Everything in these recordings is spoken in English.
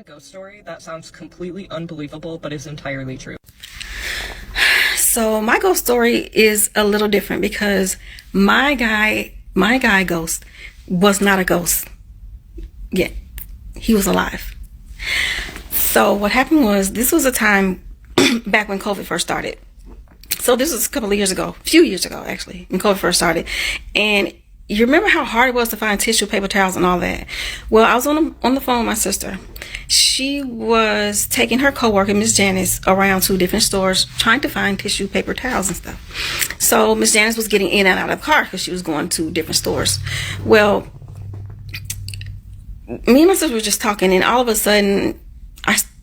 A ghost story that sounds completely unbelievable but is entirely true. So my ghost story is a little different because my guy ghost was not a ghost yet. He was alive. So what happened was, this was a time back when COVID first started. So this was a few years ago actually, when COVID first started. And you remember how hard it was to find tissue, paper towels, and all that? Well, I was on the phone with my sister. She was taking her coworker, Miss Janice, around to different stores trying to find tissue, paper towels, and stuff. So Miss Janice was getting in and out of the car because she was going to different stores. Well, me and my sister were just talking, and all of a sudden,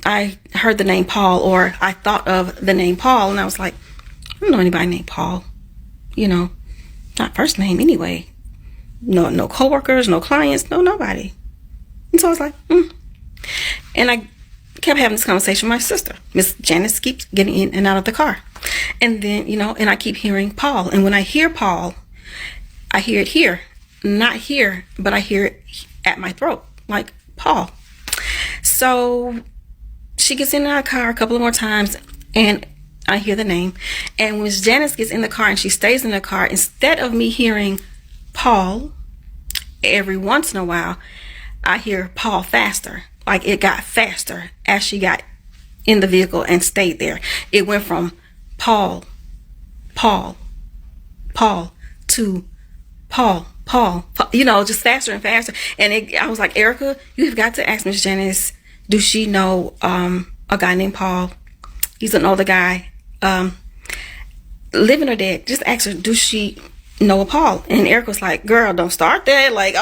I heard the name Paul, or I thought of the name Paul, and I was like, I don't know anybody named Paul. You know, not first name anyway. No coworkers, no clients, no nobody. And so I was like, And I kept having this conversation with my sister. Miss Janice keeps getting in and out of the car. And then, and I keep hearing Paul. And when I hear Paul, I hear it here. Not here, but I hear it at my throat. Like, Paul. So she gets in and out of the car a couple of more times, and I hear the name. And when Miss Janice gets in the car and she stays in the car, instead of me hearing Paul, every once in a while, I hear Paul faster. Like, it got faster as she got in the vehicle and stayed there. It went from Paul to Paul, just faster and faster. And I was like, Erica, you have got to ask Miss Janice, do she know a guy named Paul? He's an older guy, living or dead. Just ask her, do she know a Paul? And Erica was like, girl, don't start that. Like,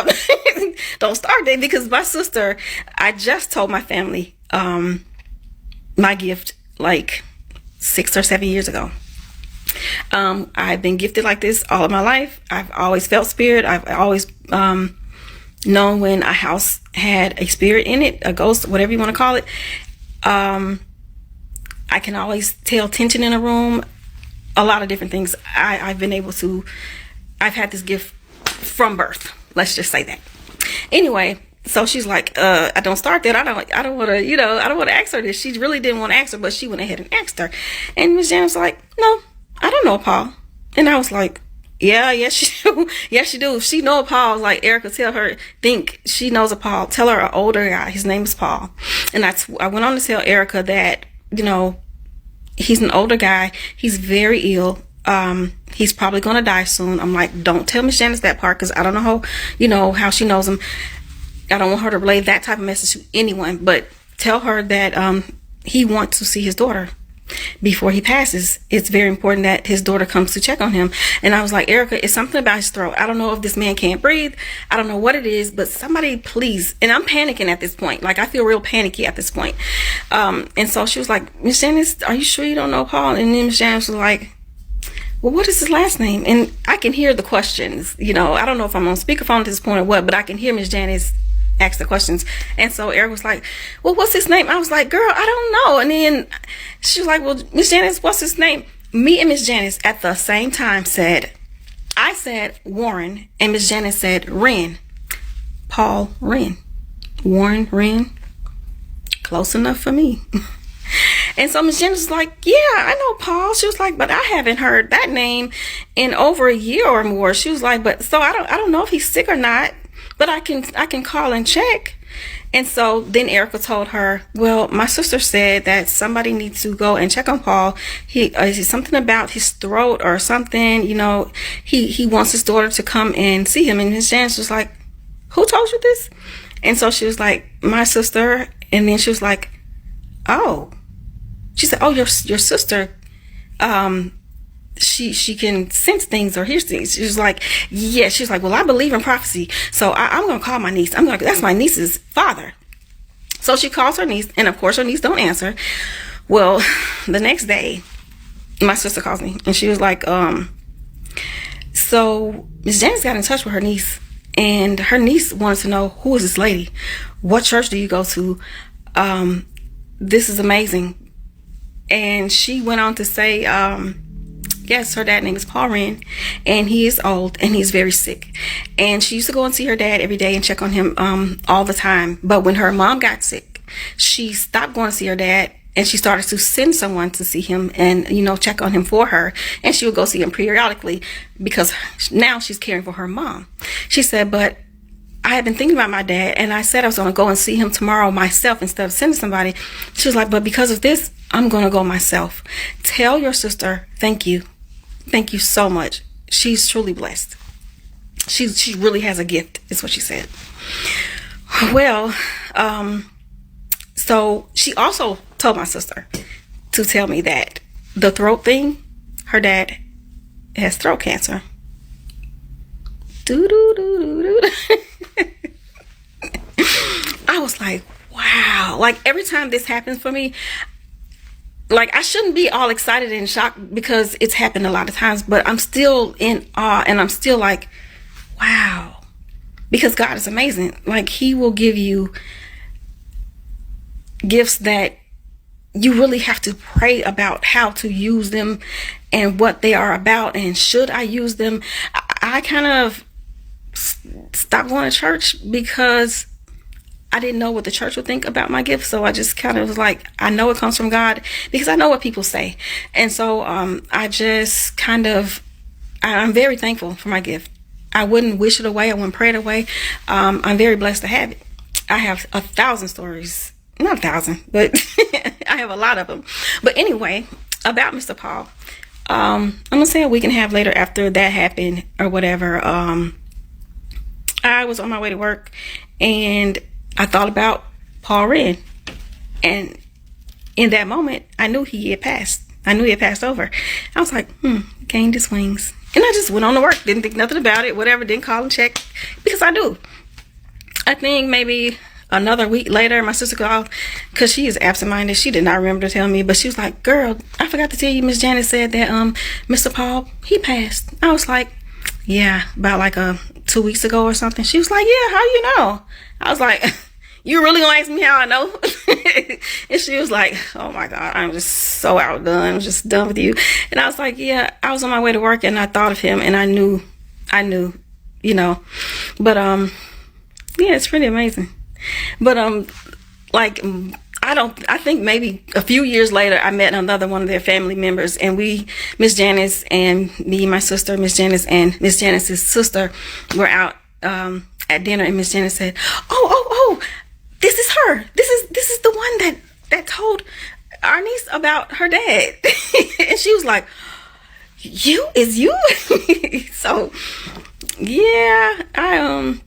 don't start that, because my sister, I just told my family my gift like 6 or 7 years ago. I've been gifted like this all of my life. I've always felt spirit. I've always known when a house had a spirit in it, a ghost, whatever you want to call it. I can always tell tension in a room, a lot of different things. I've had this gift from birth. Let's just say that. Anyway, so she's like, I don't start that. I don't want to, I don't want to ask her this. She really didn't want to ask her, but she went ahead and asked her. And Miss Janice was like, no, I don't know Paul. And I was like, yes, she do. Yes, she do. If she know Paul, I was like, Erica, tell her, think she knows a Paul. Tell her an older guy. His name is Paul. And I went on to tell Erica that, he's an older guy. He's very ill. He's probably going to die soon. I'm like, don't tell Miss Janice that part, because I don't know how she knows him. I don't want her to relay that type of message to anyone, but tell her that he wants to see his daughter before he passes. It's very important that his daughter comes to check on him. And I was like, Erica, it's something about his throat. I don't know if this man can't breathe. I don't know what it is, but somebody please. And I'm panicking at this point. Like, I feel real panicky at this point. And so she was like, Miss Janice, are you sure you don't know Paul? And then Miss Janice was like, well, what is his last name? And I can hear the questions. I don't know if I'm on speakerphone at this point or what, but I can hear Miss Janice ask the questions. And so Eric was like, well, what's his name? I was like, girl, I don't know. And then she was like, well, Miss Janice, what's his name? Me and Miss Janice at the same time I said Warren, and Miss Janice said Wren. Paul Wren. Warren Wren. Close enough for me. And so Miss Janice was like, yeah, I know Paul. She was like, but I haven't heard that name in over a year or more. She was like, but so I don't know if he's sick or not, but I can call and check. And so then Erica told her, well, my sister said that somebody needs to go and check on Paul. Is it something about his throat or something? He wants his daughter to come and see him. And Miss Janice was like, who told you this? And so she was like, my sister. And then she was like, oh. She said, oh, your sister, she can sense things or hear things. She was like, yeah. She was like, well, I believe in prophecy, so I'm gonna call my niece. That's my niece's father. So she calls her niece, and of course her niece don't answer. Well, the next day, my sister calls me, and she was like, so Miss Janice got in touch with her niece, and her niece wanted to know, who is this lady? What church do you go to? This is amazing. And she went on to say, yes, her dad's name is Paul Wren, and he is old and he's very sick. And she used to go and see her dad every day and check on him all the time. But when her mom got sick, she stopped going to see her dad, and she started to send someone to see him and, check on him for her. And she would go see him periodically because now she's caring for her mom. She said, but I had been thinking about my dad, and I said I was going to go and see him tomorrow myself instead of sending somebody. She was like, but because of this, I'm going to go myself. Tell your sister, thank you. Thank you so much. She's truly blessed. She really has a gift, is what she said. Well, so she also told my sister to tell me that the throat thing, her dad has throat cancer. I was like, wow. Like, every time this happens for me, like, I shouldn't be all excited and shocked because it's happened a lot of times, but I'm still in awe, and I'm still like, wow. Because God is amazing. Like, he will give you gifts that you really have to pray about how to use them and what they are about, and should I use them. I kind of stopped going to church because I didn't know what the church would think about my gift. So I just kind of was like, I know it comes from God because I know what people say. And so I just kind of, I'm very thankful for my gift. I wouldn't wish it away. I wouldn't pray it away. I'm very blessed to have it. I have 1,000 stories. Not 1,000, but I have a lot of them. But anyway, about Mr. Paul, I'm gonna say a week and a half later after that happened or whatever, I was on my way to work, and I thought about Paul Wren, and in that moment I knew he had passed. I knew he had passed over. I was like, gained his wings, and I just went on to work. Didn't think nothing about it, whatever. Didn't call and check because I do. I think maybe another week later, my sister called because she is absent-minded. She did not remember to tell me, but she was like, girl, I forgot to tell you, Miss Janet said that Mr. Paul, he passed. I was like, yeah, about like 2 weeks ago or something. She was like, yeah, how you know? I was like, you really gonna ask me how I know? And she was like, oh my God, I'm just so outdone. I'm just done with you. And I was like, yeah, I was on my way to work and I thought of him, and I knew, but yeah, it's pretty amazing. But I think maybe a few years later I met another one of their family members, and Miss Janice and me, my sister, Miss Janice and Miss Janice's sister were out at dinner, and Miss Janice said, oh, this is her. This is the one that told our niece about her dad. And she was like, you? So yeah, I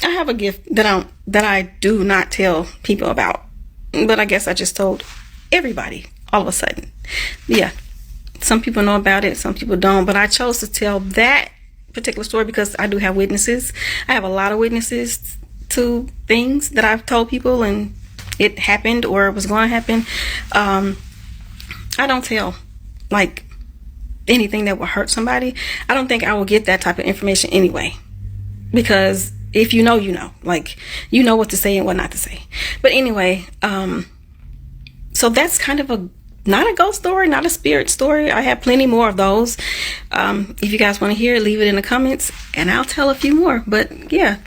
have a gift that I do not tell people about, but I guess I just told everybody all of a sudden. Yeah, some people know about it, some people don't, but I chose to tell that particular story because I do have witnesses. I have a lot of witnesses to things that I've told people and it happened or it was going to happen. I don't tell like anything that will hurt somebody. I don't think I will get that type of information anyway, because if you know, like, you know what to say and what not to say. But anyway, so that's kind of not a ghost story, not a spirit story. I have plenty more of those. If you guys want to hear it, leave it in the comments and I'll tell a few more. But yeah,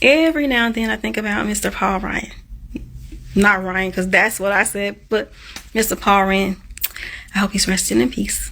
every now and then I think about Mr. Paul Ryan. Not Ryan, because that's what I said, but Mr. Paul Wren. I hope he's resting in peace.